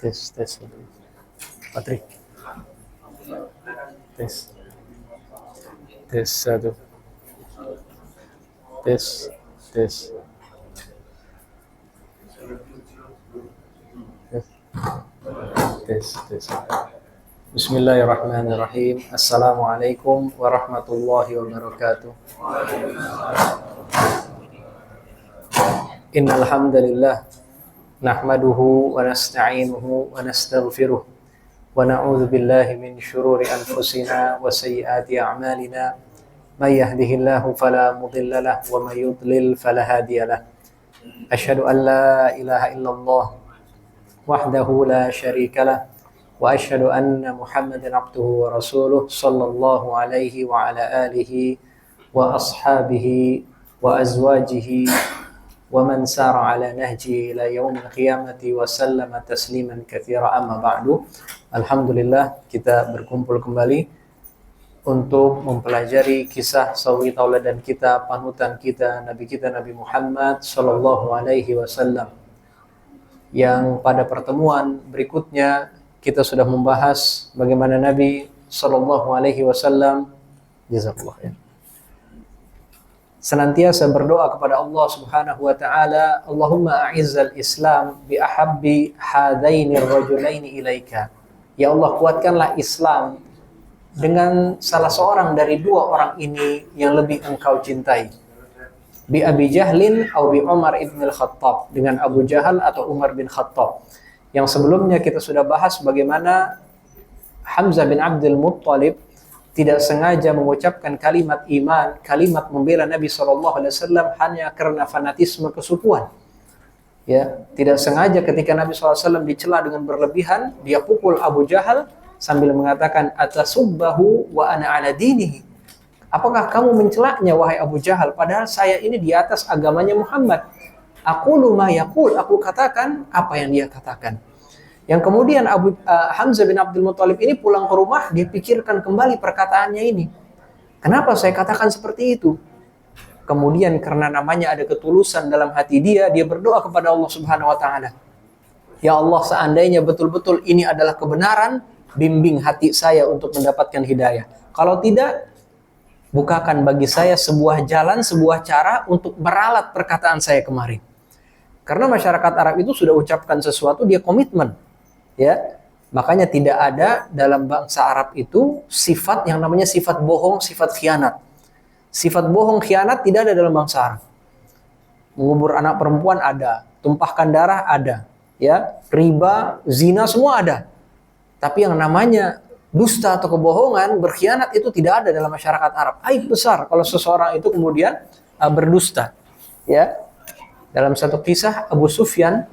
tes. Patri. Tes. Tes satu. Tes. Bismillahirrahmanirrahim. Assalamualaikum warahmatullahi wabarakatuh. Innal hamdalillah nahmaduhu wa nasta'inuhu wa nastaghfiruh wa na'udzu billahi min shururi anfusina wa sayyiati a'malina. May yahdihillahu fala mudilla lahu wa may yudlil fala hadiya lahu. Asyhadu an la ilaha illallah wahdahu la syarika lahu wa asyhadu anna Muhammadan abduhu wa rasuluh sallallahu alaihi wa ala alihi wa ashabihi wa azwajihi wa man sara ala nahji ila yaumil qiyamati wa sallama tasliman katsira, amma ba'du. Alhamdulillah, kita berkumpul kembali untuk mempelajari kisah sawi tauladan kita, panutan kita, Nabi Muhammad sallallahu alaihi wasallam. Yang pada pertemuan berikutnya kita sudah membahas bagaimana Nabi sallallahu alaihi wasallam jazakallah ya, senantiasa berdoa kepada Allah Subhanahu wa taala, Allahumma a'izzal Islam bi ahabbi hadaini rajulaini ilaika. Ya Allah, kuatkanlah Islam dengan salah seorang dari dua orang ini yang lebih engkau cintai. Bi Abi Jahlin atau bi Umar ibn al-Khattab, dengan Abu Jahal atau Umar bin Khattab. Yang sebelumnya kita sudah bahas bagaimana Hamzah bin Abdul Muttalib tidak sengaja mengucapkan kalimat iman, kalimat membela Nabi SAW hanya karena fanatisme kesukuan. Ya, tidak sengaja ketika Nabi SAW dicela dengan berlebihan, dia pukul Abu Jahal sambil mengatakan, atasubbahu wa ana ala dinihi. Apakah kamu mencelaknya wahai Abu Jahal, padahal saya ini di atas agamanya Muhammad. Aqulu ma yaqul, aku katakan apa yang dia katakan. Yang kemudian Hamzah bin Abdul Muttalib ini pulang ke rumah, dia pikirkan kembali perkataannya ini. Kenapa saya katakan seperti itu? Kemudian karena namanya ada ketulusan dalam hati dia berdoa kepada Allah Subhanahu wa taala. Ya Allah, seandainya betul-betul ini adalah kebenaran, bimbing hati saya untuk mendapatkan hidayah. Kalau tidak, bukakan bagi saya sebuah jalan, sebuah cara untuk meralat perkataan saya kemarin. Karena masyarakat Arab itu sudah ucapkan sesuatu, dia komitmen. Ya, makanya tidak ada dalam bangsa Arab itu sifat yang namanya sifat bohong, sifat khianat. Sifat bohong, khianat tidak ada dalam bangsa Arab. Mengubur anak perempuan ada, tumpahkan darah ada, ya, riba, zina semua ada. Tapi yang namanya dusta atau kebohongan, berkhianat itu tidak ada dalam masyarakat Arab. Aib besar kalau seseorang itu kemudian berdusta. Ya, dalam satu kisah Abu Sufyan,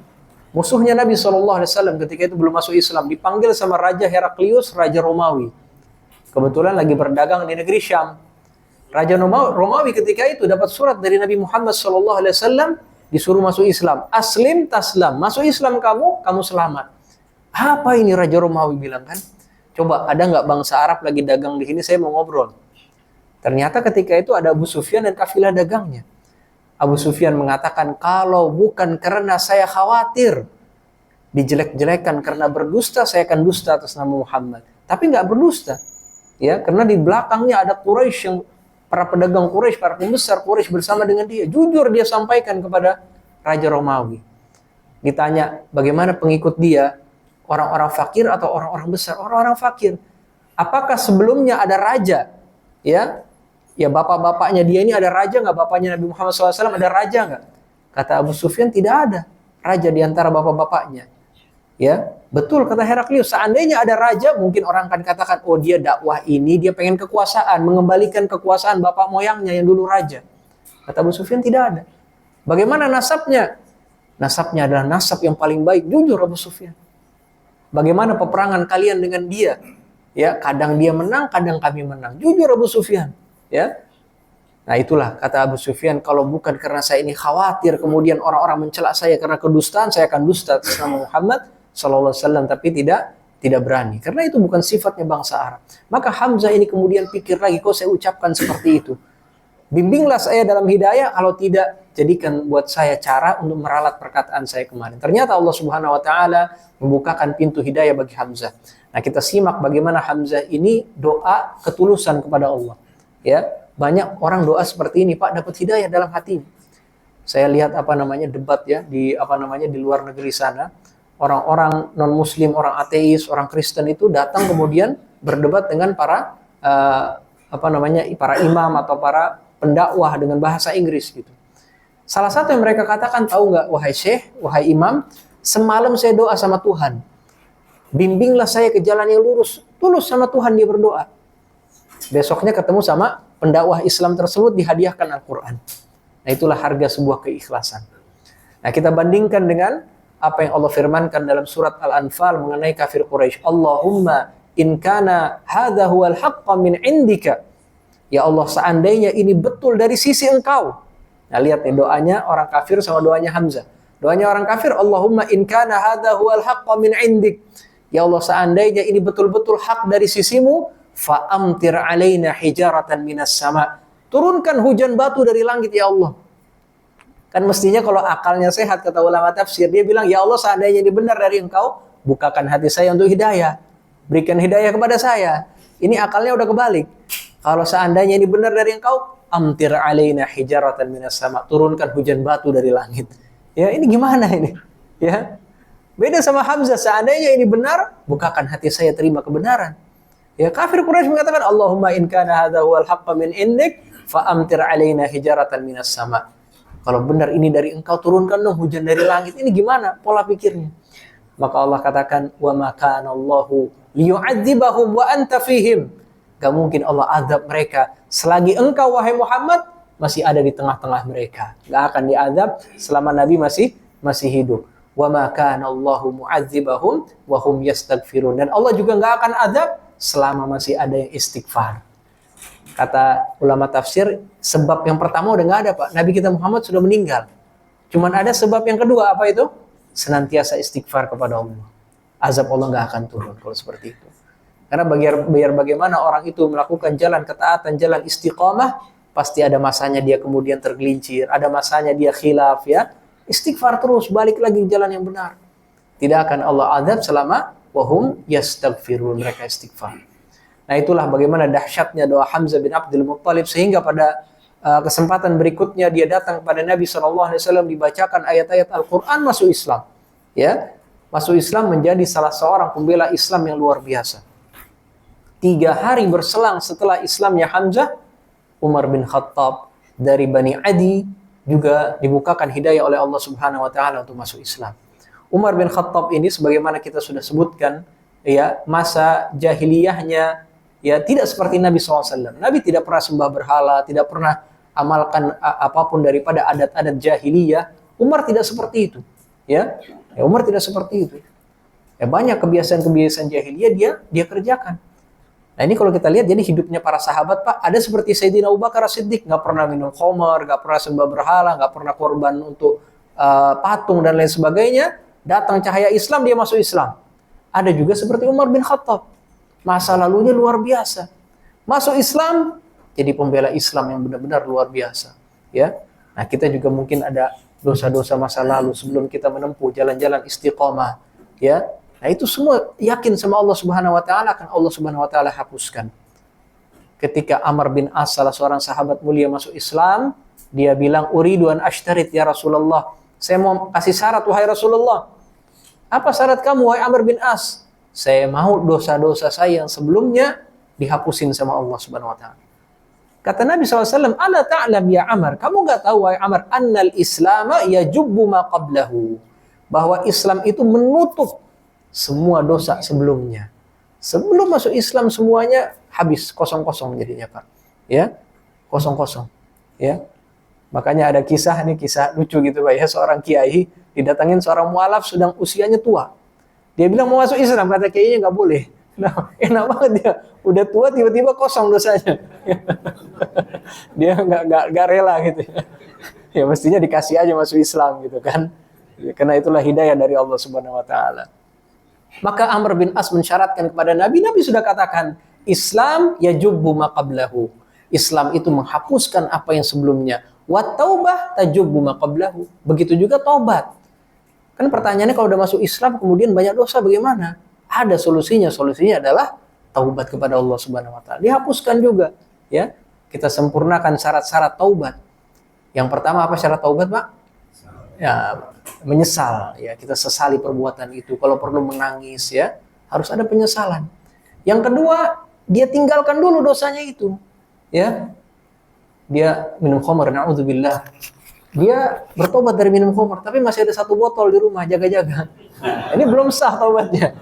musuhnya Nabi SAW ketika itu belum masuk Islam, dipanggil sama Raja Heraklius, Raja Romawi. Kebetulan lagi berdagang di negeri Syam. Raja Romawi ketika itu dapat surat dari Nabi Muhammad SAW, disuruh masuk Islam. Aslim taslam, masuk Islam kamu selamat. Apa ini Raja Romawi bilang kan? Coba, ada nggak bangsa Arab lagi dagang di sini, saya mau ngobrol. Ternyata ketika itu ada Abu Sufyan dan kafilah dagangnya. Abu Sufyan mengatakan, kalau bukan karena saya khawatir dijelek-jelekan karena berdusta, saya akan dusta atas nama Muhammad. Tapi nggak berdusta, ya, karena di belakangnya ada Quraisy, yang para pedagang Quraisy, para pembesar Quraisy bersama dengan dia. Jujur dia sampaikan kepada Raja Romawi. Ditanya, bagaimana pengikut dia? Orang-orang fakir atau orang-orang besar? Orang-orang fakir. Apakah sebelumnya ada raja? Ya, bapak-bapaknya dia ini ada raja nggak? Bapaknya Nabi Muhammad SAW ada raja nggak? Kata Abu Sufyan, tidak ada raja di antara bapak-bapaknya. Ya, betul kata Heraklius. Seandainya ada raja, mungkin orang akan katakan, oh dia dakwah ini, dia pengen kekuasaan, mengembalikan kekuasaan bapak moyangnya yang dulu raja. Kata Abu Sufyan, tidak ada. Bagaimana nasabnya? Nasabnya adalah nasab yang paling baik. Jujur Abu Sufyan. Bagaimana peperangan kalian dengan dia? Ya, kadang dia menang, kadang kami menang. Jujur Abu Sufyan. Ya, nah itulah kata Abu Sufyan, kalau bukan karena saya ini khawatir kemudian orang-orang mencela saya karena kedustaan, saya akan dusta atas nama Muhammad SAW, tapi tidak berani, karena itu bukan sifatnya bangsa Arab. Maka Hamzah ini kemudian pikir lagi, kok saya ucapkan seperti itu? Bimbinglah saya dalam hidayah, kalau tidak jadikan buat saya cara untuk meralat perkataan saya kemarin. Ternyata Allah Subhanahu wa taala membukakan pintu hidayah bagi Hamzah. Nah, kita simak bagaimana Hamzah ini doa ketulusan kepada Allah. Ya, banyak orang doa seperti ini, Pak, dapat hidayah dalam hati. Saya lihat debat ya di di luar negeri sana. Orang-orang non muslim, orang ateis, orang Kristen itu datang kemudian berdebat dengan para para imam atau para pendakwah dengan bahasa Inggris gitu. Salah satu yang mereka katakan, tahu nggak, wahai syekh, wahai imam, semalam saya doa sama Tuhan. Bimbinglah saya ke jalan yang lurus. Tulus sama Tuhan dia berdoa. Besoknya ketemu sama pendakwah Islam tersebut, dihadiahkan Al-Quran. Nah, itulah harga sebuah keikhlasan. Nah, kita bandingkan dengan apa yang Allah firmankan dalam surat Al-Anfal mengenai kafir Quraisy. Allahumma in kana hadha huwal haqqa min indika. Ya Allah, seandainya ini betul dari sisi Engkau. Nah, lihat nih doanya orang kafir sama doanya Hamzah. Doanya orang kafir, Allahumma in kana hadha huwal haqqa min indik. Ya Allah, seandainya ini betul-betul hak dari sisimu, fa'amtir alaina hijaratan minas sama. Turunkan hujan batu dari langit ya Allah. Kan mestinya kalau akalnya sehat, kata ulama tafsir, dia bilang, ya Allah, seandainya ini benar dari Engkau, bukakan hati saya untuk hidayah. Berikan hidayah kepada saya. Ini akalnya udah kebalik. Kalau seandainya ini benar dari Engkau, amtir alaina hijaratan minas sama. Turunkan hujan batu dari langit. Ya, ini gimana ini? Ya. Beda sama Hamzah, seandainya ini benar, bukakan hati saya terima kebenaran. Ya, kafir Quraisy mengatakan, Allahumma in kana hadza huwal haqqa min indik, fa amtir alaina hijaratan minas sama. Kalau benar ini dari Engkau, turunkan dong hujan dari langit. Ini gimana pola pikirnya? Maka Allah katakan, wa ma kana Allahu liyu'adzibahum wa anta fihim. Gak mungkin Allah azab mereka selagi Engkau, wahai Muhammad, masih ada di tengah-tengah mereka. Gak akan diazab selama Nabi masih hidup. Wa ma kana Allahu mu'adzibahum wa hum yastaghfirun. Dan Allah juga gak akan azab selama masih ada yang istighfar. Kata ulama tafsir, sebab yang pertama udah gak ada, Pak. Nabi kita Muhammad sudah meninggal. Cuman ada sebab yang kedua, apa itu? Senantiasa istighfar kepada Allah. Azab Allah gak akan turun kalau seperti itu. Karena biar bagaimana orang itu melakukan jalan ketaatan, jalan istiqamah, pasti ada masanya dia kemudian tergelincir, ada masanya dia khilaf, ya. Istighfar terus, balik lagi jalan yang benar. Tidak akan Allah azab selama wahum yastaghfirun, mereka istighfar. Nah, itulah bagaimana dahsyatnya doa Hamzah bin Abdul Muttalib, sehingga pada kesempatan berikutnya dia datang kepada Nabi SAW, dibacakan ayat-ayat Al-Quran, masuk Islam. Ya, masuk Islam, menjadi salah seorang pembela Islam yang luar biasa. 3 hari berselang setelah Islamnya Hamzah, Umar bin Khattab dari Bani Adi juga dibukakan hidayah oleh Allah Subhanahu wa taala untuk masuk Islam. Umar bin Khattab ini, sebagaimana kita sudah sebutkan, ya, masa jahiliyahnya ya tidak seperti Nabi SAW. Nabi tidak pernah sembah berhala, tidak pernah amalkan apapun daripada adat-adat jahiliyah. Umar tidak seperti itu. Ya, Umar tidak seperti itu. Ya, banyak kebiasaan-kebiasaan jahiliyah dia kerjakan. Nah, ini kalau kita lihat, jadi hidupnya para sahabat, Pak, ada seperti Sayyidina Abu Bakar As-Siddiq, nggak pernah minum khamar, nggak pernah sembah berhala, nggak pernah korban untuk patung dan lain sebagainya. Datang cahaya Islam, dia masuk Islam. Ada juga seperti Umar bin Khattab, masa lalunya luar biasa. Masuk Islam, jadi pembela Islam yang benar-benar luar biasa. Ya, nah kita juga mungkin ada dosa-dosa masa lalu sebelum kita menempuh jalan-jalan istiqomah. Ya, nah itu semua yakin sama Allah Subhanahu wa taala, akan Allah Subhanahu wa taala hapuskan. Ketika Amr bin As, salah seorang sahabat mulia, masuk Islam, dia bilang, uridu an ashtarit ya Rasulullah. Saya mau kasih syarat, wahai Rasulullah. Apa syarat kamu, wahai Amr bin As? Saya mau dosa-dosa saya yang sebelumnya dihapusin sama Allah Subhanahu wa taala. Kata Nabi SAW, ala ta'lam ya Amr, kamu gak tahu, wahai Amr, annal islama yajubbu ma qablahu. Bahwa Islam itu menutup semua dosa sebelumnya. Sebelum masuk Islam semuanya habis, kosong-kosong jadinya, Pak. Ya, kosong-kosong. Ya, makanya ada kisah lucu gitu, Pak, ya, seorang kiai didatangin seorang mualaf sedang usianya tua. Dia bilang mau masuk Islam, kata kiainya nggak boleh. Nah, enak banget dia, udah tua tiba-tiba kosong dosanya. Dia nggak rela gitu. Ya mestinya dikasih aja masuk Islam gitu kan. Ya, karena itulah hidayah dari Allah Subhanahu wa taala. Maka Amr bin As mensyaratkan kepada Nabi sudah katakan, Islam yajubbu ma qablahu. Islam itu menghapuskan apa yang sebelumnya. Wat taubah tajubbu ma qablahu. Begitu juga taubat. Kan pertanyaannya kalau udah masuk Islam kemudian banyak dosa bagaimana? Ada solusinya. Solusinya adalah taubat kepada Allah Subhanahu wa taala. Dihapuskan juga, ya. Kita sempurnakan syarat-syarat taubat. Yang pertama apa syarat taubat, Pak? Ya, menyesal, ya. Kita sesali perbuatan itu. Kalau perlu menangis, ya. Harus ada penyesalan. Yang kedua, dia tinggalkan dulu dosanya itu, ya. Dia minum khamr, na'udzubillah. Dia bertobat dari minum khamr, tapi masih ada 1 botol di rumah, jaga-jaga. Ini belum sah taubatnya.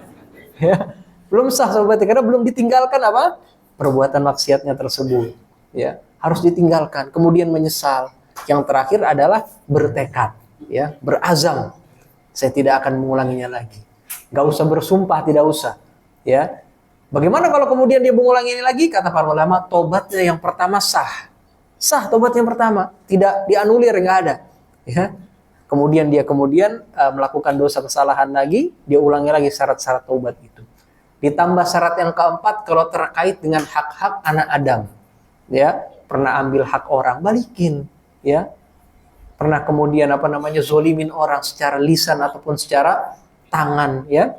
Ya, belum sah taubatnya karena belum ditinggalkan apa? Perbuatan maksiatnya tersebut. Ya, harus ditinggalkan, kemudian menyesal. Yang terakhir adalah bertekad, ya, berazam. Saya tidak akan mengulanginya lagi. Gak usah bersumpah, tidak usah. Ya, bagaimana kalau kemudian dia mengulangi ini lagi? Kata para ulama, tobatnya yang pertama sah. Sah tobat yang pertama, tidak dianulir, nggak ada. Ya. Kemudian dia melakukan dosa kesalahan lagi, dia ulangi lagi syarat-syarat tobat itu. Ditambah syarat yang keempat kalau terkait dengan hak-hak anak Adam. Ya, pernah ambil hak orang, balikin, ya. Pernah kemudian zolimin orang secara lisan ataupun secara tangan, ya.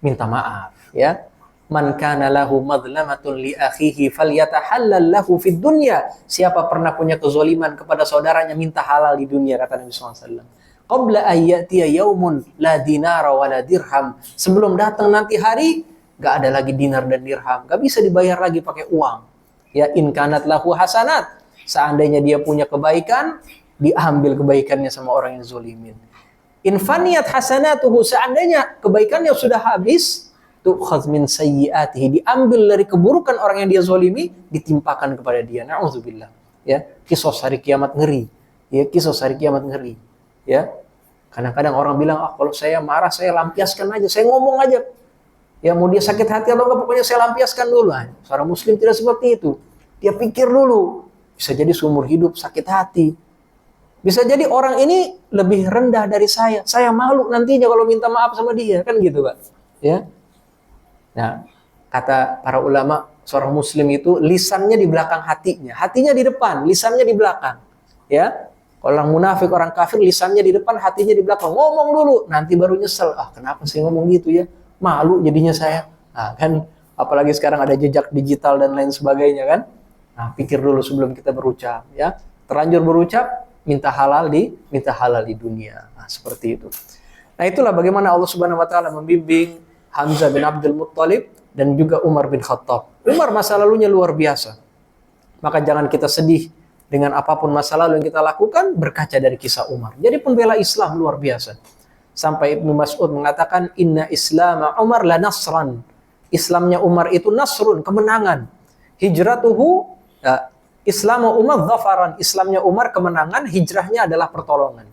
Minta maaf, ya. Man kana lahu madlamatun li akhihi falyatahallal lahu fid dunya. Siapa pernah punya kezoliman kepada saudaranya, minta halal di dunia, kata Nabi SAW. Qabla ayyatiya yaumun la dinara wa la dirham. Sebelum datang nanti hari, gak ada lagi dinar dan dirham. Gak bisa dibayar lagi pakai uang. Ya, in kanat lahu hasanat. Seandainya dia punya kebaikan, diambil kebaikannya sama orang yang zolimin. In faniyat hasanatuhu. Seandainya kebaikannya sudah habis, tu'khadz min sayyi'atihi, diambil dari keburukan orang yang dia zolimi, ditimpakan kepada dia. Na'udzubillah. Ya, kisos hari kiamat ngeri. Ya, kisos hari kiamat ngeri. Ya. Kadang-kadang orang bilang, kalau saya marah saya lampiaskan aja, saya ngomong aja. Ya, mau dia sakit hati atau enggak, pokoknya saya lampiaskan dulu. Seorang muslim tidak seperti itu. Dia pikir dulu. Bisa jadi seumur hidup sakit hati. Bisa jadi orang ini lebih rendah dari saya. Saya malu nantinya kalau minta maaf sama dia, kan gitu, Pak. Ya. Nah, kata para ulama, seorang muslim itu lisannya di belakang hatinya. Hatinya di depan, lisannya di belakang. Ya. Orang munafik, orang kafir, lisannya di depan, hatinya di belakang. Ngomong dulu, nanti baru nyesel. Kenapa sih ngomong gitu ya? Malu jadinya saya. Kan apalagi sekarang ada jejak digital dan lain sebagainya kan. Pikir dulu sebelum kita berucap, ya. Terlanjur berucap, minta halal di dunia. Seperti itu. Nah, itulah bagaimana Allah Subhanahu wa taala membimbing Hamzah bin Abdul Muttalib dan juga Umar bin Khattab. Umar masa lalunya luar biasa. Maka jangan kita sedih dengan apapun masa lalu yang kita lakukan, berkaca dari kisah Umar. Jadi pembela Islam luar biasa. Sampai Ibnu Mas'ud mengatakan, Inna Islama Umar la nasran. Islamnya Umar itu nasrun, kemenangan. Hijratuhu, Islamu Umar dhafaran. Islamnya Umar kemenangan, hijrahnya adalah pertolongan.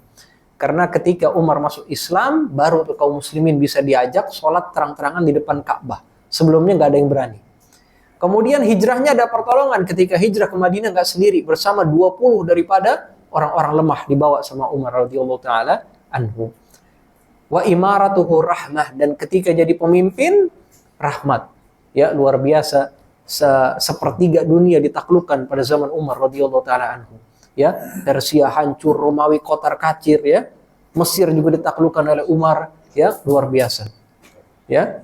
Karena ketika Umar masuk Islam, baru kaum muslimin bisa diajak sholat terang-terangan di depan Ka'bah. Sebelumnya nggak ada yang berani. Kemudian hijrahnya ada pertolongan. Ketika hijrah ke Madinah nggak sendiri, bersama 20 daripada orang-orang lemah dibawa sama Umar radhiyallahu taala anhu. Wa imaratuhu rahmah, dan ketika jadi pemimpin, rahmat. Ya, luar biasa. Sepertiga dunia ditaklukkan pada zaman Umar radhiyallahu taala anhu. Ya, Persia hancur, Romawi kotar-kacir, ya. Mesir juga ditaklukkan oleh Umar, ya, luar biasa. Ya.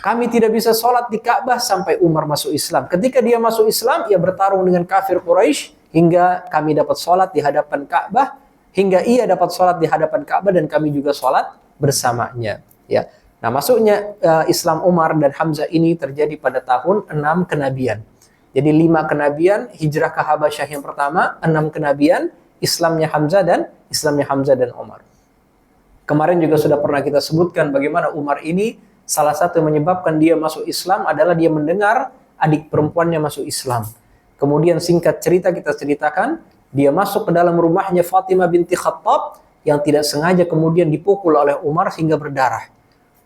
Kami tidak bisa sholat di Ka'bah sampai Umar masuk Islam. Ketika dia masuk Islam, ia bertarung dengan kafir Quraisy hingga kami dapat sholat di hadapan Ka'bah, hingga ia dapat sholat di hadapan Ka'bah dan kami juga sholat bersamanya. Ya. Nah, masuknya Islam Umar dan Hamzah ini terjadi pada tahun 6 kenabian. Jadi 5 kenabian, hijrah ke Habasyah yang pertama, 6 kenabian, Islamnya Hamzah dan Umar. Kemarin juga sudah pernah kita sebutkan bagaimana Umar ini salah satu yang menyebabkan dia masuk Islam adalah dia mendengar adik perempuannya masuk Islam. Kemudian singkat cerita kita ceritakan, dia masuk ke dalam rumahnya Fatimah binti Khattab yang tidak sengaja kemudian dipukul oleh Umar sehingga berdarah.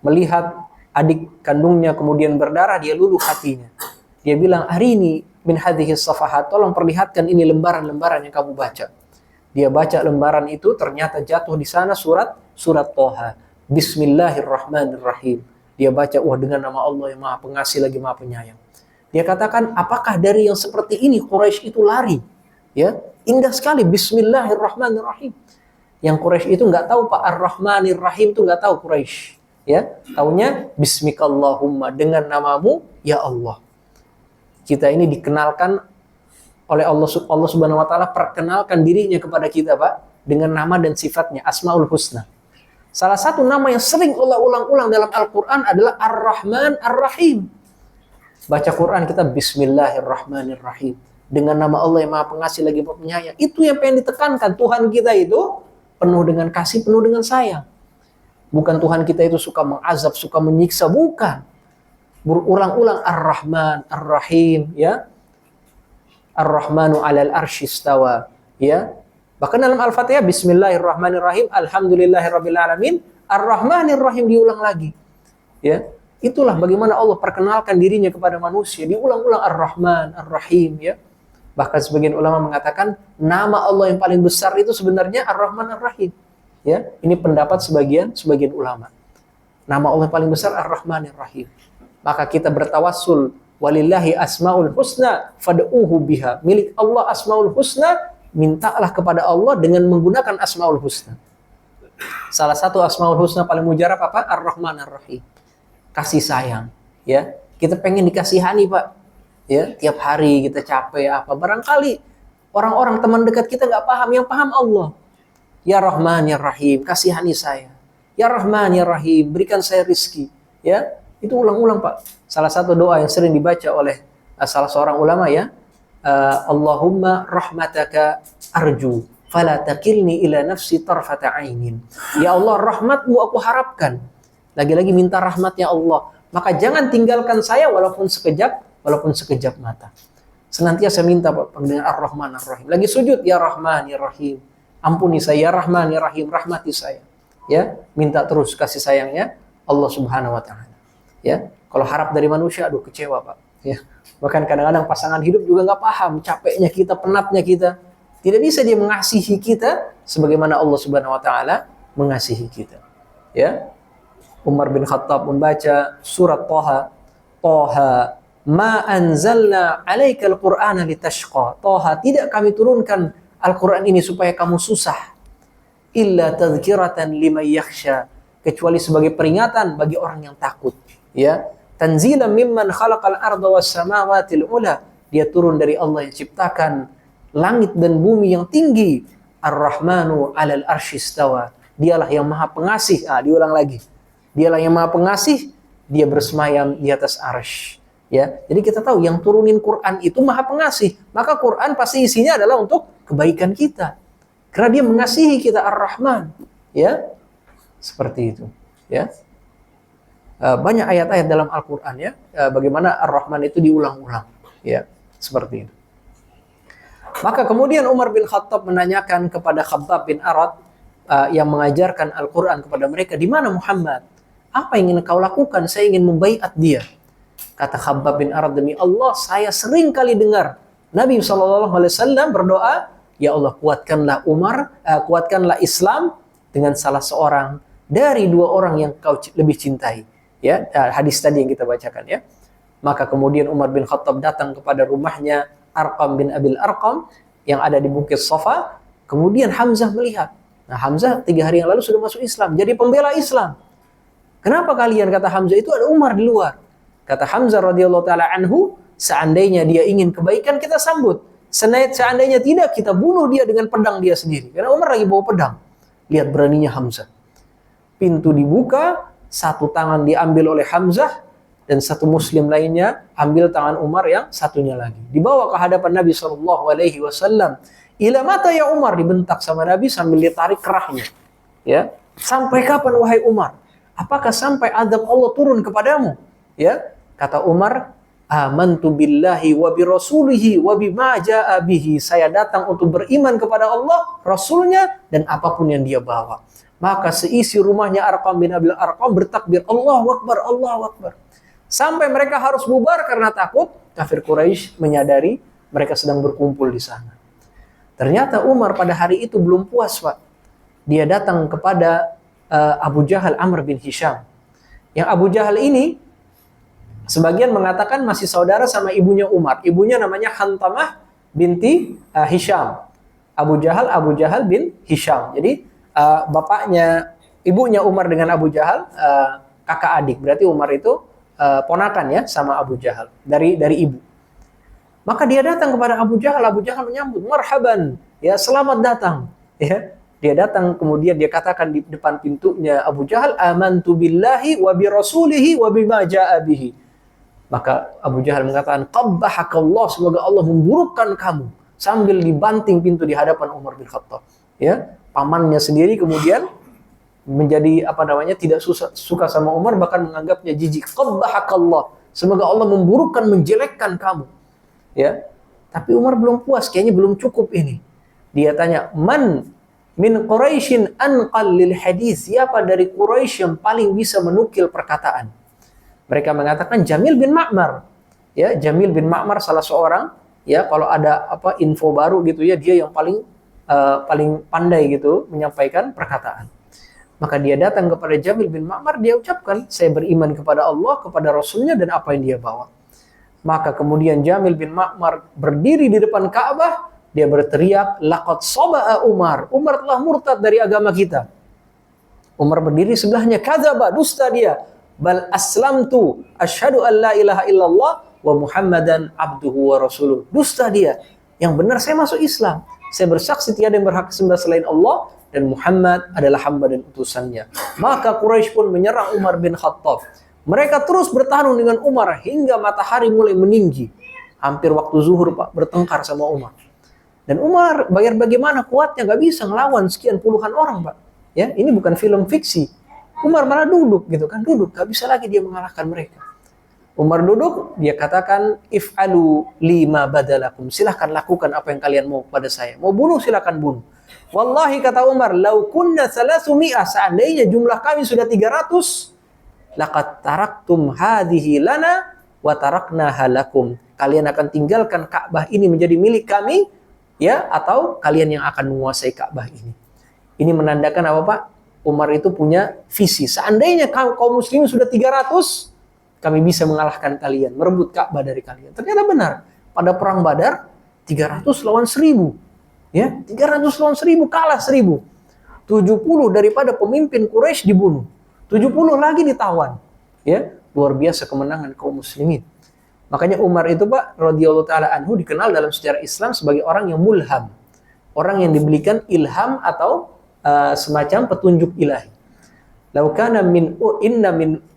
Melihat adik kandungnya kemudian berdarah, dia luluh hatinya. Dia bilang, "Arini min hadhihi safahat." Tolong perlihatkan ini lembaran-lembaran yang kamu baca. Dia baca lembaran itu, ternyata jatuh di sana surat Toha. Bismillahirrahmanirrahim. Dia baca, dengan nama Allah yang Maha Pengasih lagi Maha Penyayang. Dia katakan, apakah dari yang seperti ini Quraisy itu lari? Ya, Indah sekali, Bismillahirrahmanirrahim. Yang Quraisy itu nggak tahu Pak, Ar-Rahmanir Rahim itu nggak tahu Quraisy. Ya, taunya Bismikallahumma, dengan namamu ya Allah. Kita ini dikenalkan oleh Allah Subhanahu wa taala, perkenalkan dirinya kepada kita Pak dengan nama dan sifatnya, Asmaul Husna. Salah satu nama yang sering Allah ulang-ulang dalam Al-Qur'an adalah Ar-Rahman Ar-Rahim. Baca Quran kita Bismillahirrahmanirrahim. Dengan nama Allah yang Maha Pengasih lagi Penyayang. Itu yang pengen ditekankan. Tuhan kita itu penuh dengan kasih, penuh dengan sayang. Bukan Tuhan kita itu suka mengazab, suka menyiksa, bukan. Berulang-ulang Ar-Rahman, Ar-Rahim, ya. Ar-Rahmanu 'alal arsy istawa, ya. Bahkan dalam Al-Fatihah Bismillahirrahmanirrahim, Alhamdulillahirabbil alamin, Ar-Rahmanir Rahim diulang lagi. Ya. Itulah bagaimana Allah perkenalkan dirinya kepada manusia, diulang-ulang Ar-Rahman, Ar-Rahim, ya. Bahkan sebagian ulama mengatakan nama Allah yang paling besar itu sebenarnya Ar-Rahman Ar-Rahim. Ya, ini pendapat sebagian ulama. Nama Allah yang paling besar Ar-Rahman Ar-Rahim. Maka kita bertawassul, walillahi asmaul husna fad'uhu biha. Milik Allah asmaul husna, mintalah kepada Allah dengan menggunakan asmaul husna. Salah satu asmaul husna paling mujarab apa? Ar-Rahman Ar-Rahim. Kasih sayang, ya. Kita pengen dikasihani, Pak. Ya, tiap hari kita capek apa. Barangkali orang-orang teman dekat kita nggak paham, yang paham Allah. Ya Rahman Ya Rahim, kasihani saya. Ya Rahman Ya Rahim, berikan saya rizki. Ya, itu ulang-ulang Pak. Salah satu doa yang sering dibaca oleh salah seorang ulama, ya. Allahumma rahmataka arju, fala takilni ila nafsi tarfata ainin. Ya Allah, rahmatmu aku harapkan. Lagi-lagi minta rahmatnya Allah. Maka jangan tinggalkan saya walaupun sekejap mata. Senantiasa minta Pak dengan Ar-Rahman Ar-Rahim. Lagi sujud, Ya Rahman Ya Rahim. Ampuni saya, Ya Rahman Ya Rahim, rahmati saya. Ya, minta terus kasih sayangnya Allah Subhanahu wa taala. Ya, kalau harap dari manusia, aduh kecewa Pak. Ya, bahkan kadang-kadang pasangan hidup juga nggak paham capeknya kita, penatnya kita. Tidak bisa dia mengasihi kita sebagaimana Allah Subhanahu wa taala mengasihi kita. Ya. Umar bin Khattab membaca surat Thaha. Thaha, ma anzalna 'alaikal Qur'ana litashqa. Thaha, tidak kami turunkan Al-Qur'an ini supaya kamu susah. Illa tadhkiratan liman yakhsha, kecuali sebagai peringatan bagi orang yang takut. Ya, tanzilan mimman khalaqal arda was samawati ula. Dia turun dari Allah yang ciptakan langit dan bumi yang tinggi. Ar-Rahmanu 'alal arsy istawa. Dialah yang Maha Pengasih. Diulang lagi. Dialah yang Maha Pengasih, dia bersemayam di atas arsy. Ya, jadi kita tahu yang turunin Quran itu Maha Pengasih. Maka Quran pasti isinya adalah untuk kebaikan kita. Karena dia mengasihi kita, Ar-Rahman. Ya, seperti itu. Ya, banyak ayat-ayat dalam Al-Quran, ya, bagaimana Ar-Rahman itu diulang-ulang. Ya, seperti itu. Maka kemudian Umar bin Khattab menanyakan kepada Khabbab bin Arad yang mengajarkan Al-Quran kepada mereka, di mana Muhammad? Apa yang ingin kau lakukan? Saya ingin membaiat dia. Kata Khabbab bin Arad, demi Allah, saya sering kali dengar Nabi SAW berdoa, ya Allah, kuatkanlah kuatkanlah Islam dengan salah seorang dari dua orang yang kau lebih cintai. Ya, hadis tadi yang kita bacakan, ya. Maka kemudian Umar bin Khattab datang kepada rumahnya Arqam bin Abil Arqam yang ada di Bukit Safa. Kemudian Hamzah melihat. Nah, Hamzah 3 hari yang lalu sudah masuk Islam, jadi pembela Islam. Kenapa kalian, kata Hamzah, itu ada Umar di luar. Kata Hamzah radhiyallahu taala anhu, seandainya dia ingin kebaikan kita sambut. Seandainya tidak, kita bunuh dia dengan pedang dia sendiri. Karena Umar lagi bawa pedang. Lihat beraninya Hamzah. Pintu dibuka, satu tangan diambil oleh Hamzah, dan satu muslim lainnya ambil tangan Umar yang satunya lagi. Dibawa ke hadapan Nabi SAW. Ila mata ya Umar, dibentak sama Nabi sambil ditarik kerahnya. Ya, sampai kapan wahai Umar? Apakah sampai azab Allah turun kepadamu? Ya, kata Umar, amantu billahi wa bi rasulihi wa bima jaa bihi. Saya datang untuk beriman kepada Allah, Rasulnya, dan apapun yang dia bawa. Maka seisi rumahnya Arqam bin Abil Arqam bertakbir, Allahu Akbar, Allahu Akbar. Sampai mereka harus bubar karena takut kafir Quraisy menyadari mereka sedang berkumpul di sana. Ternyata Umar pada hari itu belum puas, Pak. Dia datang kepada Abu Jahal Amr bin Hisham. Yang Abu Jahal ini sebagian mengatakan masih saudara sama ibunya Umar. Ibunya namanya Hantamah binti Hisham. Abu Jahal bin Hisham. Jadi ibunya Umar dengan Abu Jahal kakak adik. Berarti Umar itu ponakan ya sama Abu Jahal dari ibu. Maka dia datang kepada Abu Jahal menyambut, marhaban, ya selamat datang. Ya, dia datang kemudian dia katakan di depan pintunya Abu Jahal, amantu billahi wa bi rasulihi wa bima jaa bihi. Maka Abu Jahal mengatakan, qabbahakallah, semoga Allah memburukkan kamu, sambil dibanting pintu di hadapan Umar bin Khattab. Ya, pamannya sendiri kemudian menjadi tidak suka sama Umar, bahkan menganggapnya jijik. Qabbahakallah, semoga Allah memburukkan, menjelekkan kamu. Ya, tapi Umar belum puas, kayaknya belum cukup ini. Dia tanya, man min Quraisyin anqal lil hadis, siapa dari Quraisy yang paling bisa menukil perkataan? Mereka mengatakan Jamil bin Ma'mar. Ya, Jamil bin Ma'mar salah seorang, ya kalau ada info baru gitu ya, dia yang paling pandai gitu menyampaikan perkataan. Maka dia datang kepada Jamil bin Ma'mar, dia ucapkan, saya beriman kepada Allah, kepada Rasulnya, dan apa yang dia bawa. Maka kemudian Jamil bin Ma'mar berdiri di depan Ka'bah, dia berteriak, laqad saba'a Umar. Umar telah murtad dari agama kita. Umar berdiri sebelahnya, kadzaba, dusta dia. Bal aslamtu, asyhadu an la ilaha illallah wa Muhammadan abduhu wa rasuluh. Dusta dia. Yang benar saya masuk Islam. Saya bersaksi tiada yang berhak disembah selain Allah dan Muhammad adalah hamba dan utusannya. Maka Quraisy pun menyerang Umar bin Khattab. Mereka terus bertarung dengan Umar hingga matahari mulai meninggi. Hampir waktu zuhur, Pak, bertengkar sama Umar. Dan Umar bagaimana kuatnya, nggak bisa ngelawan sekian puluhan orang, Pak. Ya, ini bukan film fiksi. Umar malah duduk gitu kan, nggak bisa lagi dia mengalahkan mereka. Umar duduk, dia katakan, if'alu lima badalakum, silahkan lakukan apa yang kalian mau pada saya. Mau bunuh silahkan bunuh. Wallahi, kata Umar, lau kunna 300, seandainya jumlah kami sudah 300, laqad taraktum hadhihi lana wa taraknaha lakum. Kalian akan tinggalkan Ka'bah ini menjadi milik kami, ya, atau kalian yang akan menguasai Ka'bah ini. Ini menandakan apa, Pak? Umar itu punya visi. Seandainya kaum muslimin sudah 300, kami bisa mengalahkan kalian, merebut Ka'bah dari kalian. Ternyata benar. Pada perang Badar 300 lawan 1000. Ya, 300 lawan 1000, kalah 1000. 70 daripada pemimpin Quraisy dibunuh. 70 lagi ditawan. Ya, luar biasa kemenangan kaum muslimin. Makanya Umar itu, Pak, radhiyallahu taala anhu, dikenal dalam sejarah Islam sebagai orang yang mulham. Orang yang diberikan ilham atau semacam petunjuk ilahi. Lau kana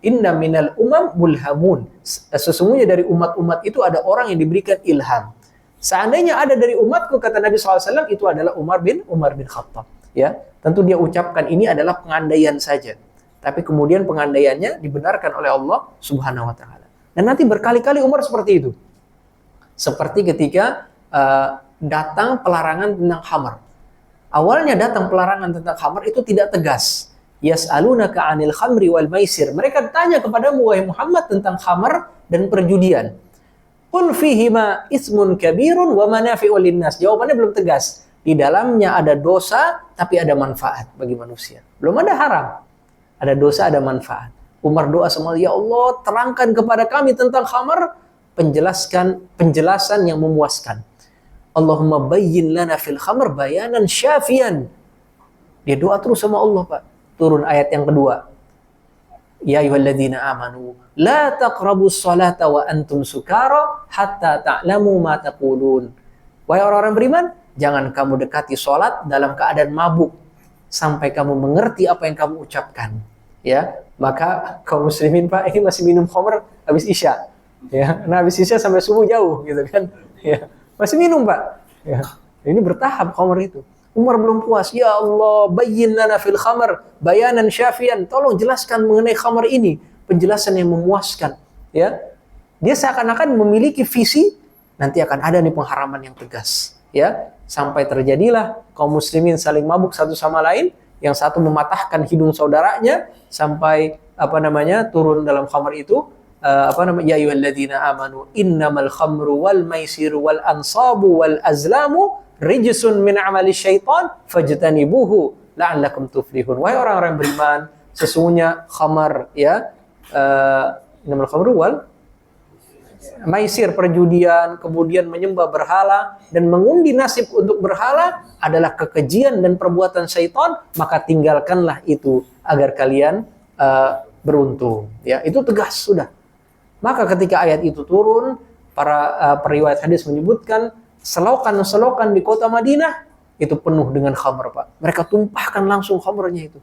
inna minal umam mulhamun. Sesungguhnya dari umat-umat itu ada orang yang diberikan ilham. Seandainya ada dari umatku, kata Nabi SAW, itu adalah Umar bin Khattab. Ya, tentu dia ucapkan ini adalah pengandaian saja. Tapi kemudian pengandaiannya dibenarkan oleh Allah Subhanahu wa taala. Dan nanti berkali-kali Umar seperti itu. Seperti ketika datang pelarangan tentang khamar. Awalnya datang pelarangan tentang khamar itu tidak tegas. Yas'alunaka 'anil khamri wal maisir. Mereka tanya kepadamu, wahai Muhammad, tentang khamar dan perjudian. Qul fihima ismun kabirun wa manafi'u linnas. Jawabannya belum tegas. Di dalamnya ada dosa tapi ada manfaat bagi manusia. Belum ada haram. Ada dosa, ada manfaat. Umar doa sama Allah, ya Allah, terangkan kepada kami tentang khamar, penjelasan yang memuaskan. Allahumma bayyin lana fil khamar bayanan syafian. Dia doa terus sama Allah, Pak. Turun ayat yang kedua. Ya ayyuhalladzina amanu la taqrabus salata wa antum sukara hatta ta'lamu ma taqulun. Wahai orang-orang beriman, jangan kamu dekati salat dalam keadaan mabuk sampai kamu mengerti apa yang kamu ucapkan. Ya, maka kaum muslimin, Pak, ini masih minum khamr habis Isya. Ya, nah habis Isya sampai subuh jauh gitu kan. Ya, masih minum, Pak. Ya, ini bertahap khamr itu. Umar belum puas. Ya Allah, bayyin lana fil khamr bayanan syafian. Tolong jelaskan mengenai khamr ini, penjelasan yang memuaskan. Ya, dia seakan-akan memiliki visi nanti akan ada nih pengharaman yang tegas. Ya, sampai terjadilah kaum muslimin saling mabuk satu sama lain. Yang satu mematahkan hidung saudaranya sampai turun dalam khamr itu ya ayyuhalladzina amanu innamal khamru wal maisiru wal ansabu wal azlamu rijsun min amali syaitan fajtanibuhu la'allakum tuflihun. Wahai orang-orang beriman, sesungguhnya khamar, ya, innamal khamru maisir, perjudian, kemudian menyembah berhala dan mengundi nasib untuk berhala adalah kekejian dan perbuatan syaitan, maka tinggalkanlah itu agar kalian beruntung. Ya, itu tegas sudah. Maka ketika ayat itu turun, para periwayat hadis menyebutkan selokan-selokan di kota Madinah itu penuh dengan khamr, Pak. Mereka tumpahkan langsung khamrnya itu.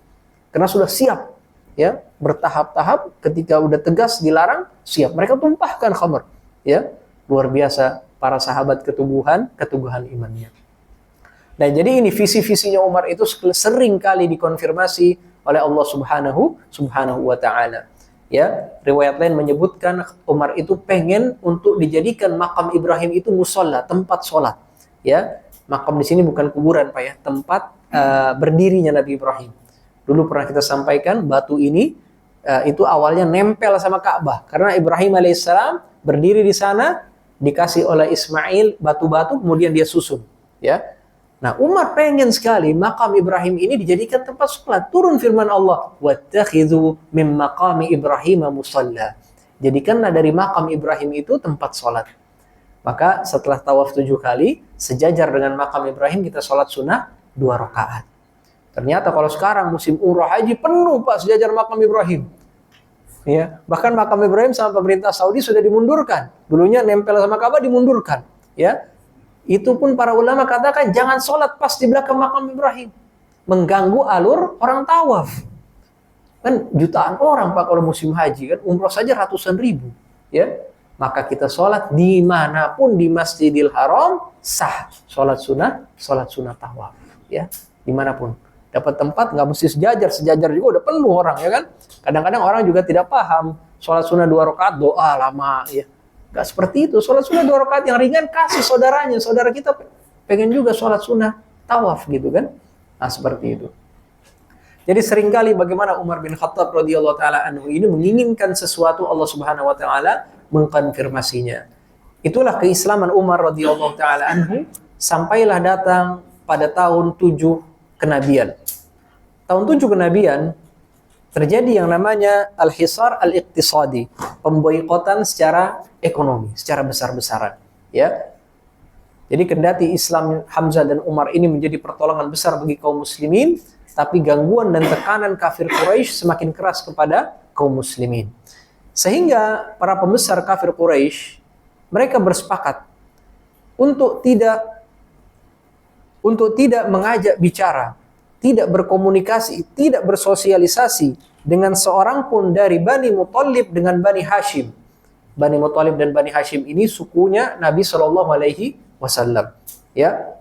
Karena sudah siap, ya, bertahap-tahap. Ketika udah tegas dilarang, siap. Mereka tumpahkan khamr, ya. Luar biasa para sahabat keteguhan imannya. Nah, jadi ini visi-visinya Umar itu sering kali dikonfirmasi oleh Allah Subhanahu wa taala. Ya, riwayat lain menyebutkan Umar itu pengen untuk dijadikan makam Ibrahim itu musalla, tempat sholat. Ya, makam di sini bukan kuburan, Pak, ya, tempat berdirinya Nabi Ibrahim. Dulu pernah kita sampaikan batu ini itu awalnya nempel sama Ka'bah karena Ibrahim alaihissalam berdiri di sana, dikasih oleh Ismail batu-batu, kemudian dia susun. Ya. Nah, Umar pengen sekali makam Ibrahim ini dijadikan tempat sholat. Turun firman Allah, "Wattakhidhu mim maqami Ibrahim musalla." Jadikanlah dari makam Ibrahim itu tempat sholat. Maka setelah tawaf 7 kali, sejajar dengan makam Ibrahim kita sholat sunnah 2 rakaat. Ternyata kalau sekarang musim umrah haji penuh, Pak, sejajar makam Ibrahim. Ya, bahkan makam Ibrahim sama pemerintah Saudi sudah dimundurkan. Dulunya nempel sama Ka'bah dimundurkan. Ya. Itu pun para ulama katakan jangan sholat pas di belakang makam Ibrahim, mengganggu alur orang tawaf. Kan jutaan orang, Pak, kalau musim haji, kan umroh saja ratusan ribu, ya. Maka kita sholat dimanapun di Masjidil Haram sah, sholat sunnah tawaf, ya, dimanapun. Dapat tempat nggak mesti sejajar juga udah penuh orang, ya kan. Kadang-kadang orang juga tidak paham sholat sunnah 2 rakaat doa lama, ya. Gak seperti itu. Sholat sunnah 2 rakaat yang ringan kasih saudaranya. Saudara kita pengen juga sholat sunnah tawaf gitu kan. Nah, seperti itu. Jadi seringkali bagaimana Umar bin Khattab radhiyallahu taala anhu ini menginginkan sesuatu, Allah Subhanahu wa taala mengkonfirmasinya. Itulah keislaman Umar radhiyallahu taala anhu sampailah datang pada tahun 7 kenabian. Tahun 7 kenabian terjadi yang namanya al-hisar al-iqtisadi, pemboikotan secara ekonomi, secara besar-besaran, ya. Jadi kendati Islam Hamzah dan Umar ini menjadi pertolongan besar bagi kaum muslimin, tapi gangguan dan tekanan kafir Quraisy semakin keras kepada kaum muslimin. Sehingga para pembesar kafir Quraisy mereka bersepakat untuk tidak mengajak bicara, tidak berkomunikasi, tidak bersosialisasi dengan seorang pun dari Bani Muthalib dengan Bani Hashim. Bani Muthalib dan Bani Hashim ini sukunya Nabi Shallallahu Alaihi Wasallam. Ya,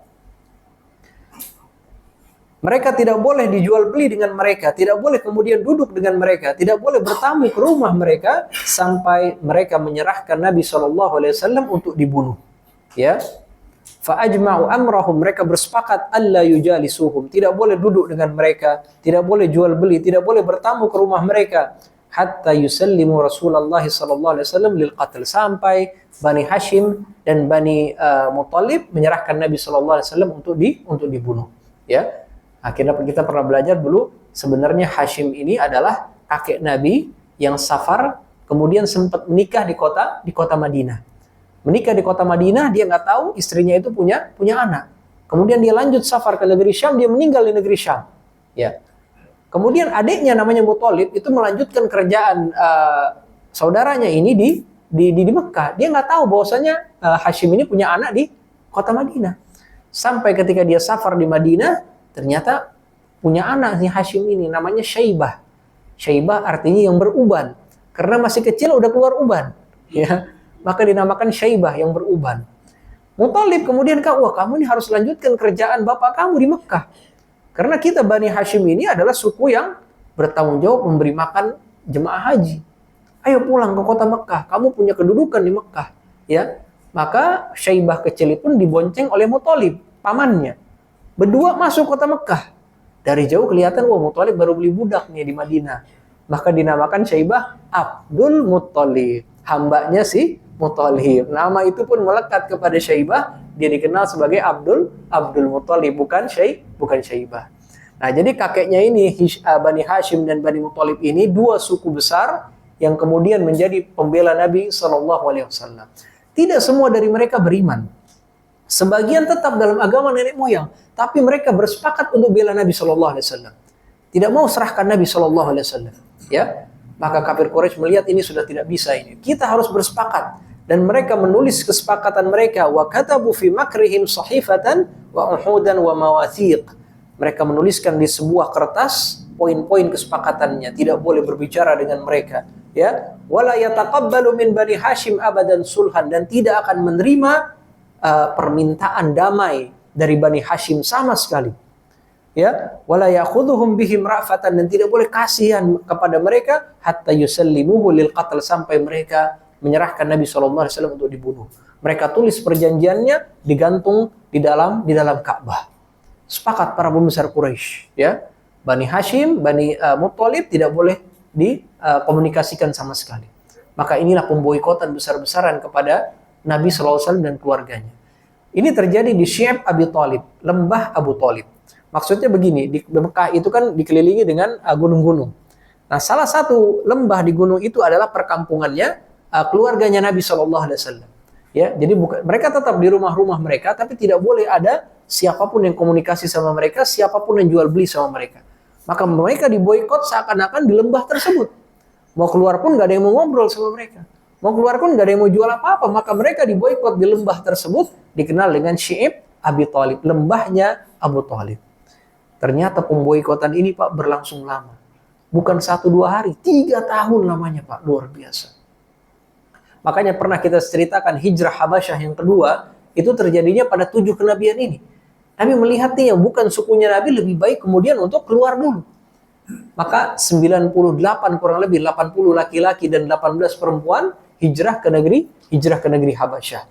mereka tidak boleh dijual beli dengan mereka, tidak boleh kemudian duduk dengan mereka, tidak boleh bertamu ke rumah mereka sampai mereka menyerahkan Nabi Shallallahu Alaihi Wasallam untuk dibunuh. Ya. Fa'ajma'u amrahum, mereka bersepakat alla yujalisuhum, tidak boleh duduk dengan mereka, tidak boleh jual beli, tidak boleh bertamu ke rumah mereka hatta yusallimu Rasulullah sallallahu alaihi wasallam lil qatl, sampai Bani Hashim dan Bani Muthalib menyerahkan Nabi sallallahu alaihi wasallam untuk dibunuh, ya. Akhirnya kita pernah belajar dulu sebenarnya Hashim ini adalah kakek Nabi yang safar kemudian sempat menikah di kota Madinah. Menikah di kota Madinah, dia nggak tahu istrinya itu punya anak. Kemudian dia lanjut safar ke negeri Syam, dia meninggal di negeri Syam. Ya. Kemudian adiknya namanya Muthalib itu melanjutkan kerjaan saudaranya ini di Mekah. Dia nggak tahu bahwasanya Hashim ini punya anak di kota Madinah. Sampai ketika dia safar di Madinah, ternyata punya anak si Hashim ini namanya Syaibah. Syaibah artinya yang beruban. Karena masih kecil udah keluar uban. Ya. Maka dinamakan Syaibah, yang beruban. Muthalib kemudian wah, kamu ini harus lanjutkan kerjaan bapak kamu di Mekah. Karena kita Bani Hashim ini adalah suku yang bertanggung jawab memberi makan jemaah haji. Ayo pulang ke kota Mekah, kamu punya kedudukan di Mekah. Ya, maka Syaibah kecil pun dibonceng oleh Muthalib, pamannya. Berdua masuk kota Mekah. Dari jauh kelihatan, wah, Muthalib baru beli budak nih di Madinah. Maka dinamakan Syaibah Abdul Muthalib, hambanya si Muthalib. Nama itu pun melekat kepada Syaibah, dia dikenal sebagai Abdul Muthalib, bukan Syaibah. Nah, jadi kakeknya ini Bani Hashim dan Bani Muthalib ini dua suku besar yang kemudian menjadi pembela Nabi SAW. Tidak semua dari mereka beriman. Sebagian tetap dalam agama nenek moyang, tapi mereka bersepakat untuk bela Nabi SAW. Tidak mau serahkan Nabi SAW. Ya, maka kafir Quraisy melihat ini sudah tidak bisa ini. Kita harus bersepakat. Dan mereka menulis kesepakatan mereka. Wa katabu fi makrihim sahifatan wa uhudan wa mawathiq. Mereka menuliskan di sebuah kertas poin-poin kesepakatannya. Tidak boleh berbicara dengan mereka. Ya, wala yataqabbalu min Bani Hashim abadan sulhan, dan tidak akan menerima permintaan damai dari Bani Hashim sama sekali. Ya, wala ya'khudhuhum bihim ra'fatan, dan tidak boleh kasihan kepada mereka hatta yusallimuhu lil qatl, sampai mereka menyerahkan Nabi SAW untuk dibunuh. Mereka tulis perjanjiannya digantung di dalam Ka'bah. Sepakat para pembesar Quraisy, ya. Bani Hashim, Bani Muttalib tidak boleh dikomunikasikan sama sekali. Maka inilah pemboikotan besar-besaran kepada Nabi SAW dan keluarganya. Ini terjadi di Syi'ab Abi Thalib, lembah Abu Thalib. Maksudnya begini, di Mekah itu kan dikelilingi dengan gunung-gunung. Nah, salah satu lembah di gunung itu adalah perkampungannya keluarganya Nabi SAW. Ya, jadi mereka tetap di rumah-rumah mereka, tapi tidak boleh ada siapapun yang komunikasi sama mereka, siapapun yang jual beli sama mereka. Maka mereka diboikot seakan-akan di lembah tersebut. Mau keluar pun nggak ada yang mau ngobrol sama mereka. Mau keluar pun nggak ada yang mau jual apa-apa. Maka mereka diboikot di lembah tersebut, dikenal dengan Syi'ab Abi Thalib, lembahnya Abu Thalib. Ternyata pemboikotan ini, Pak, berlangsung lama. Bukan 1-2 hari, 3 tahun lamanya, Pak. Luar biasa. Makanya pernah kita ceritakan hijrah Habasyah yang kedua, itu terjadinya pada 7 kenabian ini. Nabi melihat nih, bukan sukunya Nabi, lebih baik kemudian untuk keluar dulu. Maka 98 kurang lebih, 80 laki-laki dan 18 perempuan hijrah ke negeri Habasyah.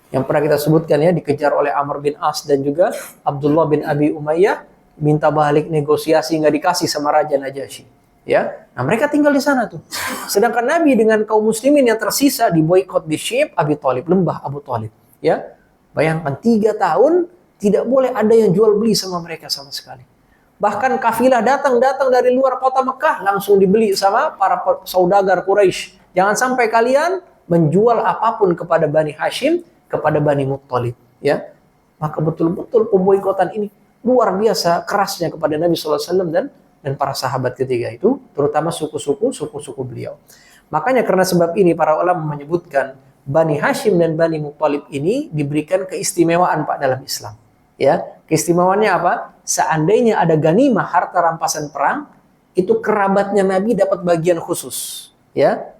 Yang pernah kita sebutkan ya, dikejar oleh Amr bin As dan juga Abdullah bin Abi Umayyah, minta balik negosiasi, nggak dikasih sama Raja Najasyi. Ya, nah mereka tinggal di sana tuh. Sedangkan Nabi dengan kaum muslimin yang tersisa diboikot di Syi'ab Abi Thalib, lembah Abu Thalib. Ya, bayangkan 3 tahun tidak boleh ada yang jual beli sama mereka sama sekali. Bahkan kafilah datang dari luar kota Mekah langsung dibeli sama para saudagar Quraisy. Jangan sampai kalian menjual apapun kepada Bani Hashim, kepada Bani Muttalib. Ya, maka betul-betul pemboikotan ini luar biasa kerasnya kepada Nabi SAW dan para sahabat ketika itu, terutama suku-suku beliau. Makanya karena sebab ini para ulama menyebutkan Bani Hashim dan Bani Muttalib ini diberikan keistimewaan, Pak, dalam Islam. Ya, keistimewaannya apa? Seandainya ada ganimah, harta rampasan perang, itu kerabatnya Nabi dapat bagian khusus. Ya,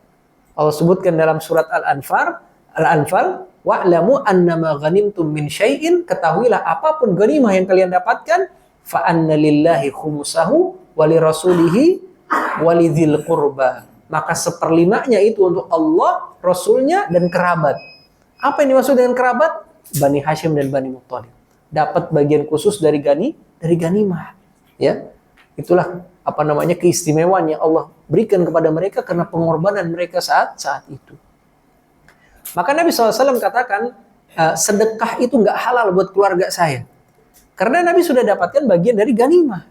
Allah sebutkan dalam surat Al-Anfal, wa'lamu annama ghanimtum min syai'in, ketahuilah apapun ganimah yang kalian dapatkan, fa anna lillahi khumusahu wa li rasulihi wa lidzil qurba. Maka 1/5-nya itu untuk Allah, Rasulnya, dan kerabat. Apa yang dimaksud dengan kerabat? Bani Hashim dan Bani Muttalib dapat bagian khusus dari ganimah. Ya, itulah keistimewaan yang Allah berikan kepada mereka karena pengorbanan mereka saat itu. Maka Nabi SAW katakan, sedekah itu nggak halal buat keluarga saya. Karena Nabi sudah dapatkan bagian dari ganimah.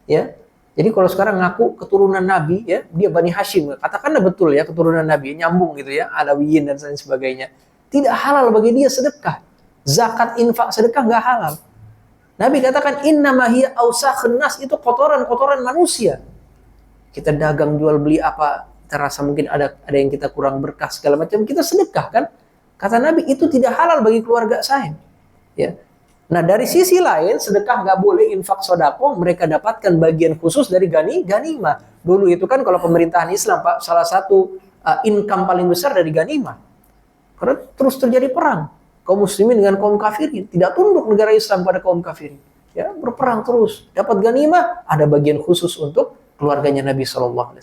Ya, jadi kalau sekarang ngaku keturunan Nabi, ya, dia Bani Hashim, katakanlah betul ya keturunan Nabi, nyambung gitu ya, Alawiyin dan sebagainya. Tidak halal bagi dia sedekah. Zakat, infak, sedekah nggak halal. Nabi katakan innama hiya awsakhun nas, itu kotoran manusia. Kita dagang jual beli apa, terasa mungkin ada yang kita kurang berkah segala macam, kita sedekah kan? Kata Nabi itu tidak halal bagi keluarga saya. Ya. Nah, dari sisi lain sedekah nggak boleh, infak sodako mereka dapatkan bagian khusus dari ganimah. Dulu itu kan kalau pemerintahan Islam, Pak, salah satu income paling besar dari ganimah. Karena terus terjadi perang. Kaum muslimin dengan kaum kafirin, tidak tunduk negara Islam pada kaum kafirin. Ya, berperang terus. Dapat ganimah, ada bagian khusus untuk keluarganya Nabi SAW.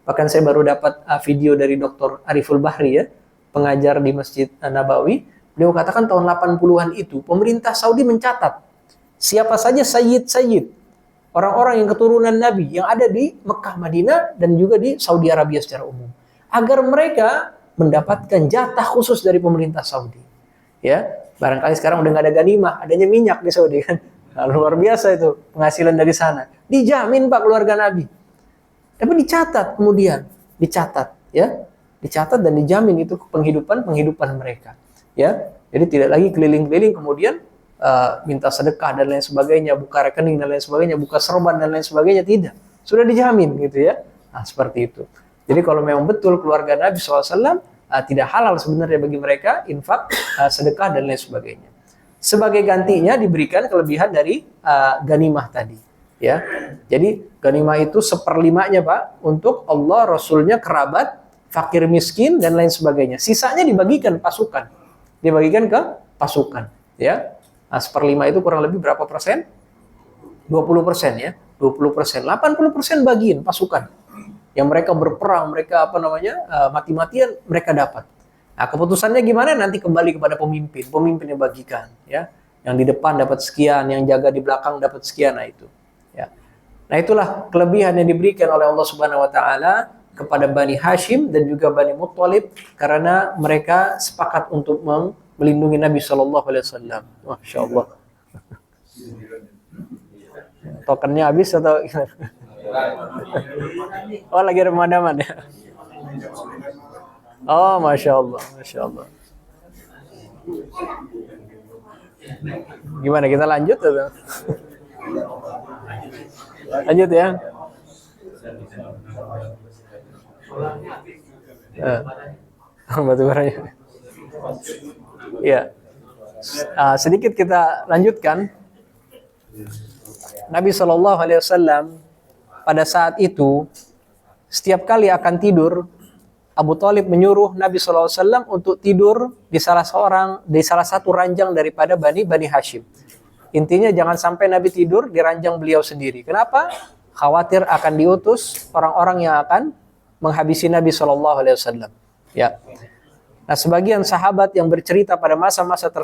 Bahkan saya baru dapat video dari Dr. Ariful Bahri, ya, pengajar di Masjid Nabawi. Beliau katakan tahun 80-an itu, pemerintah Saudi mencatat siapa saja sayyid, orang-orang yang keturunan Nabi yang ada di Mekah, Madinah, dan juga di Saudi Arabia secara umum. Agar mereka mendapatkan jatah khusus dari pemerintah Saudi. Ya, barangkali sekarang udah nggak ada ganimah, adanya minyak di Saudi kan. Nah, luar biasa itu penghasilan dari sana. Dijamin, Pak, keluarga Nabi. Tapi dicatat kemudian, ya, dicatat dan dijamin itu penghidupan mereka, ya. Jadi tidak lagi keliling-keliling kemudian minta sedekah dan lain sebagainya, buka rekening dan lain sebagainya, buka serban dan lain sebagainya, tidak. Sudah dijamin gitu ya. Nah, seperti itu. Jadi kalau memang betul keluarga Nabi SAW tidak halal sebenarnya bagi mereka infak, sedekah dan lain sebagainya. Sebagai gantinya diberikan kelebihan dari ganimah tadi, ya. Jadi ganimah itu 1/5-nya Pak untuk Allah, Rasulnya, kerabat, fakir miskin dan lain sebagainya. Sisanya dibagikan pasukan, dibagikan ke pasukan, ya. Nah, 1/5 itu kurang lebih berapa persen? 20% ya, 20%, 80% bagiin pasukan. Yang mereka berperang, mereka mati-matian, mereka dapat. Nah, keputusannya gimana nanti kembali kepada pemimpin yang bagikan, ya. Yang di depan dapat sekian, yang jaga di belakang dapat sekian, nah itu, ya. Nah, itulah kelebihan yang diberikan oleh Allah Subhanahu wa taala kepada Bani Hashim dan juga Bani Muttalib karena mereka sepakat untuk melindungi Nabi sallallahu alaihi wasallam. Masya Allah. Tokennya habis atau oh, lagi remadaman ya. Oh, Masya Allah, Masya Allah. Gimana, kita lanjut atau? Lanjut ya. Batu baranya. Ya. Sedikit kita lanjutkan. Nabi Shallallahu Alaihi Wasallam pada saat itu setiap kali akan tidur, Abu Thalib menyuruh Nabi Shallallahu Alaihi Wasallam untuk tidur di salah satu ranjang daripada Bani Hashim. Intinya jangan sampai Nabi tidur di ranjang beliau sendiri. Kenapa? Khawatir akan diutus orang-orang yang akan menghabisi Nabi Shallallahu Alaihi Wasallam. Ya. Nah, sebagian sahabat yang bercerita pada masa-masa tersebut